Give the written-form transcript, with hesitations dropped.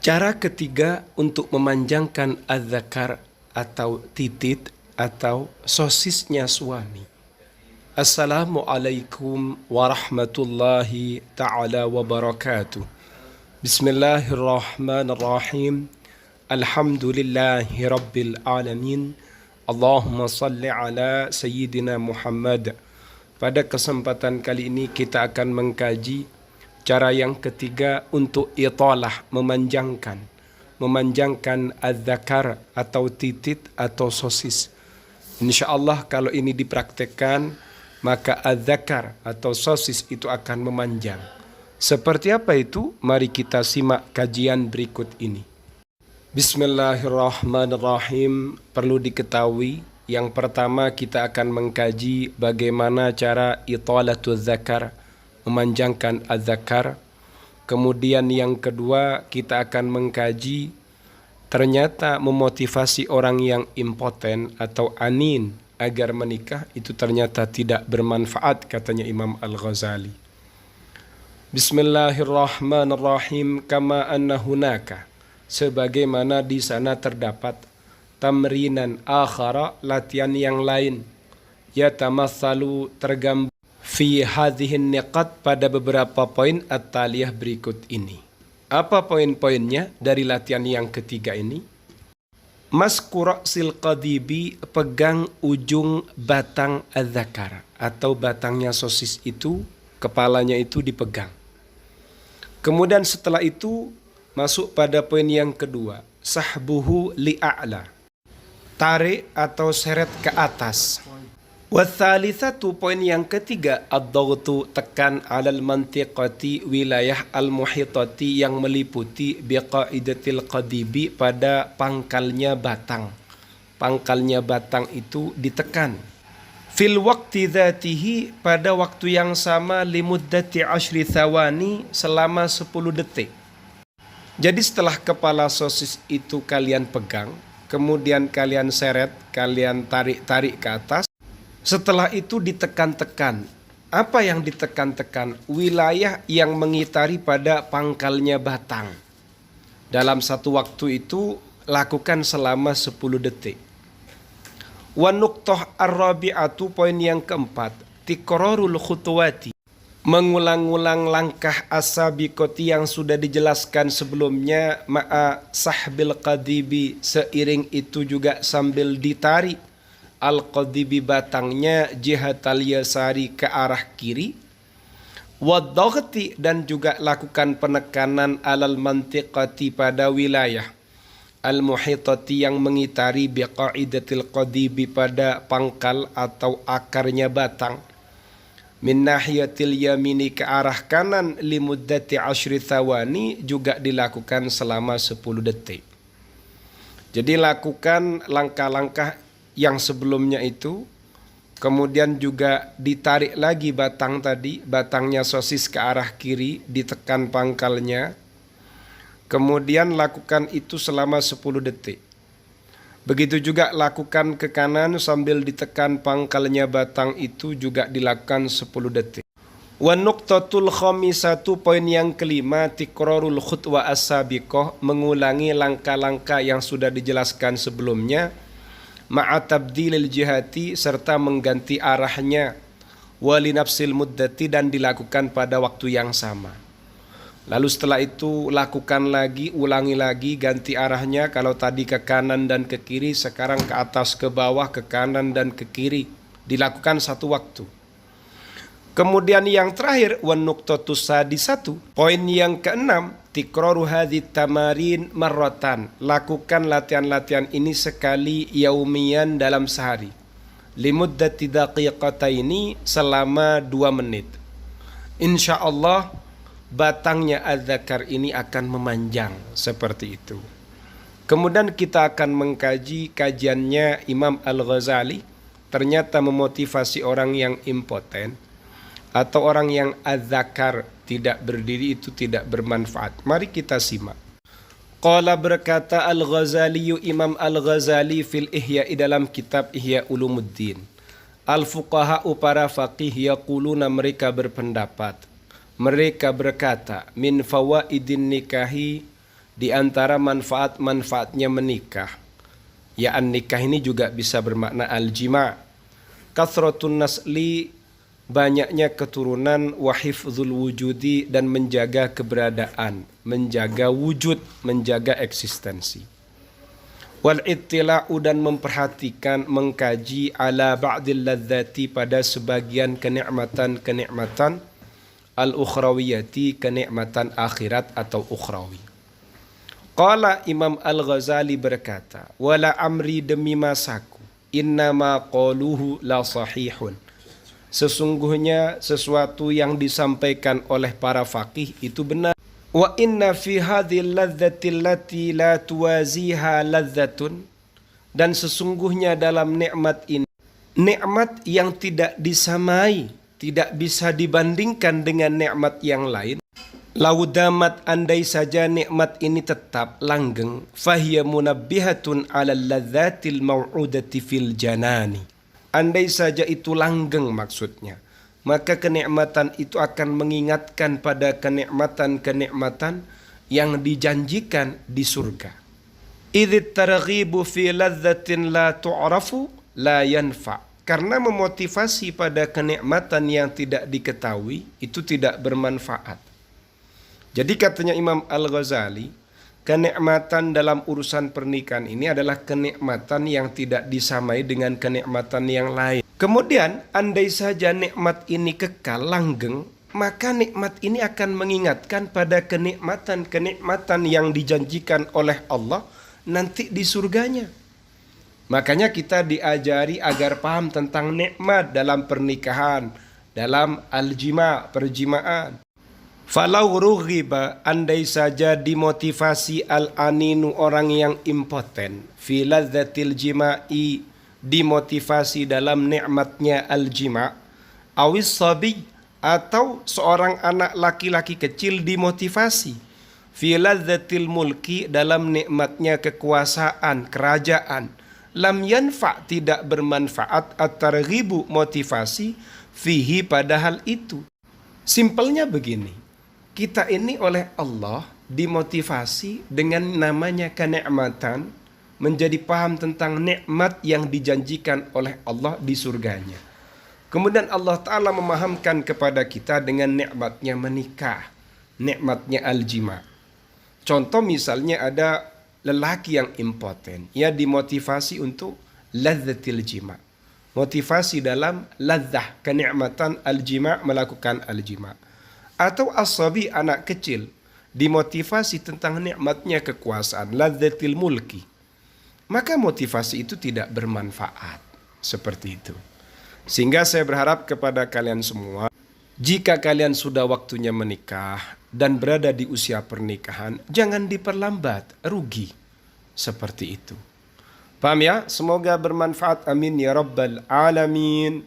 Cara ketiga untuk memanjangkan adzakar atau titit atau sosisnya suami. Assalamualaikum warahmatullahi ta'ala wabarakatuh. Bismillahirrahmanirrahim. Alhamdulillahi rabbil alamin. Allahumma salli ala Sayyidina Muhammad. Pada kesempatan kali ini kita akan mengkaji cara yang ketiga untuk italah, memanjangkan adzakar atau titit atau sosis. InsyaAllah kalau ini dipraktekkan, maka adzakar atau sosis itu akan memanjang. Seperti apa itu? Mari kita simak kajian berikut ini. Bismillahirrahmanirrahim. Perlu diketahui, yang pertama kita akan mengkaji bagaimana cara italatul zakar, memanjangkan adzakar. Kemudian yang kedua kita akan mengkaji ternyata memotivasi orang yang impoten atau anin agar menikah itu ternyata tidak bermanfaat, katanya Imam Al-Ghazali. Bismillahirrahmanirrahim. Kama anna hunaka, sebagaimana di sana terdapat tamrinan akhara, latihan yang lain, yatamatsalu tergambar fi hadhihin niqat, pada beberapa poin at-taliyah berikut ini. Apa poin-poinnya dari latihan yang ketiga ini? Maskura sil qadibi, pegang ujung batang adzakar atau batangnya sosis itu, kepalanya itu dipegang. Kemudian setelah itu masuk pada poin yang kedua, sahbuhu li'a'la, tarik atau seret ke atas. Watsalisatu, poin yang ketiga, ad-dhaghtu, tekan alal mantiqati, wilayah al-muhitati yang meliputi biqaidatil qadibi, pada pangkalnya batang. Pangkalnya batang itu ditekan. Fil waqti dzatihi, pada waktu yang sama, limuddati 10 thawani, selama 10 detik. Jadi setelah kepala sosis itu kalian pegang, kemudian kalian seret, kalian tarik-tarik ke atas. Setelah itu ditekan-tekan. Apa yang ditekan-tekan? Wilayah yang mengitari pada pangkalnya batang. Dalam satu waktu itu lakukan selama 10 detik. Wa nuqtah ar-rabi'atu, poin yang keempat, tikrarul khutuwati, mengulang-ulang langkah as-sabiqati yang sudah dijelaskan sebelumnya, ma'a sahbil qadibi, seiring itu juga sambil ditarik al-qadibi, batangnya, jihatal yasari, ke arah kiri. Waddaghti, dan juga lakukan penekanan alal mantiqati, pada wilayah al-muhitati yang mengitari biqaidatil qadibi, pada pangkal atau akarnya batang. Min nahiyatil yamini, ke arah kanan, limuddati 10 thawani, juga dilakukan selama 10 detik. Jadi lakukan langkah-langkah yang sebelumnya itu, kemudian juga ditarik lagi batang tadi, batangnya sosis ke arah kiri, ditekan pangkalnya, kemudian lakukan itu selama 10 detik. Begitu juga lakukan ke kanan sambil ditekan pangkalnya batang itu, juga dilakukan 10 detik. Wa nuqtatul khamisatu, poin yang kelima, tikrarul khutwa as-sabiqah, mengulangi langkah-langkah yang sudah dijelaskan sebelumnya, ma'a tabdilil jihati, serta mengganti arahnya, wali nafsil muddati, dan dilakukan pada waktu yang sama. Lalu setelah itu lakukan lagi, ulangi lagi, ganti arahnya. Kalau tadi ke kanan dan ke kiri, sekarang ke atas ke bawah, ke kanan dan ke kiri, dilakukan satu waktu. Kemudian yang terakhir, wan nuqtatus sadisatu, poin yang keenam, tikraru hadhit tamarin marratan, lakukan latihan-latihan ini sekali yaumian, dalam sehari, limuddati daqiqataini, selama 2 menit. InsyaAllah batangnya adzakar ini akan memanjang seperti itu. Kemudian kita akan mengkaji kajiannya Imam Al-Ghazali, ternyata memotivasi orang yang impoten atau orang yang adzakar tidak berdiri itu tidak bermanfaat. Mari kita simak. Qala, berkata Al-Ghazali, Imam Al-Ghazali, fil Ihya, dalam kitab Ihya Ulumuddin, al-fuqaha'u, para faqih, yaquluna, mereka berpendapat, mereka berkata, min fawaidin nikahi, Di antara manfaat-manfaatnya menikah, ya nikah ini juga bisa bermakna al-jima'. Kathratun nasli, banyaknya keturunan, wa hifdzul wujudi, dan menjaga keberadaan, menjaga wujud, menjaga eksistensi. Wal ittila'u, dan memperhatikan, mengkaji, ala ba'dil ladzati, pada sebagian kenikmatan-kenikmatan, al-ukhrawiyati, kenikmatan akhirat atau ukhrawi. Qala Imam Al-Ghazali berkata, wala amri, demi masaku, innama qaluhu la sahihun. Sesungguhnya sesuatu yang disampaikan oleh para faqih itu benar. Wa inna fi hadhil ladzati allati la tuwaziha ladzatun, dan sesungguhnya dalam nikmat ini, nikmat yang tidak disamai, tidak bisa dibandingkan dengan nikmat yang lain. Laudamat, andai saja nikmat ini tetap langgeng, fahiya munabbihatun ala ladzatil mau'udati fil janani. Andai saja itu langgeng maksudnya, maka kenikmatan itu akan mengingatkan pada kenikmatan-kenikmatan yang dijanjikan di surga. Idzit targhibu fi ladzatin la tu'rafu la yanfa. Karena memotivasi pada kenikmatan yang tidak diketahui itu tidak bermanfaat. Jadi katanya Imam Al-Ghazali, kenikmatan dalam urusan pernikahan ini adalah kenikmatan yang tidak disamai dengan kenikmatan yang lain. Kemudian andai saja nikmat ini kekal langgeng, maka nikmat ini akan mengingatkan pada kenikmatan-kenikmatan yang dijanjikan oleh Allah nanti di surganya. Makanya kita diajari agar paham tentang nikmat dalam pernikahan, dalam al-jima', perjimaan. Falau rughiba, andai saja dimotivasi al-aninu, orang yang impoten, fi ladzatil jima'i, dimotivasi dalam nikmatnya al-jima', awis sabi, atau seorang anak laki-laki kecil dimotivasi, fi ladzatil mulki, dalam nikmatnya kekuasaan, kerajaan, lam yanfa', tidak bermanfaat, at-targhibu, motivasi, fihi, padahal itu. Simpelnya begini, kita ini oleh Allah dimotivasi dengan namanya kenikmatan, menjadi paham tentang nikmat yang dijanjikan oleh Allah di surganya. Kemudian Allah Ta'ala memahamkan kepada kita dengan nikmatnya menikah, nikmatnya al-jima'. Contoh misalnya ada lelaki yang impoten, ia dimotivasi untuk ladzatil jima', motivasi dalam ladzah, kenikmatan al-jima', melakukan al-jima'. Atau asabi, anak kecil, dimotivasi tentang nikmatnya kekuasaan, ladzatil mulki, maka motivasi itu tidak bermanfaat. Seperti itu. Sehingga saya berharap kepada kalian semua, jika kalian sudah waktunya menikah dan berada di usia pernikahan, jangan diperlambat, rugi. Seperti itu. Paham ya? Semoga bermanfaat. Amin ya rabbal alamin.